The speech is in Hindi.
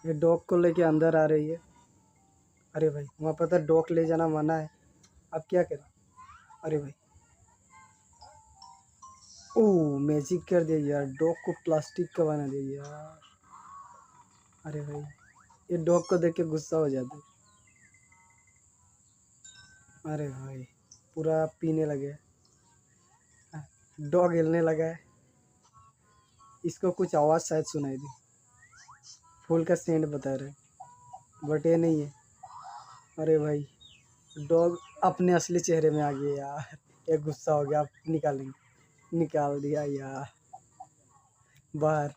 ये डॉग को लेके अंदर आ रही है। अरे भाई वहाँ पर तो डॉग ले जाना मना है, अब क्या करें। अरे भाई ओह मैजिक कर दिया यार, डॉग को प्लास्टिक का बना दिया यार। अरे भाई ये डॉग को देख के गुस्सा हो जाते। अरे भाई पूरा पीने लगे। डॉग हिलने लगा है, इसको कुछ आवाज़ शायद सुनाई दी। फूल का सेंट बता रहे बट ये नहीं है। अरे भाई डॉग अपने असली चेहरे में आ गया यार, ये गुस्सा हो गया, अब निकालेंगे। निकाल दिया यार बाहर।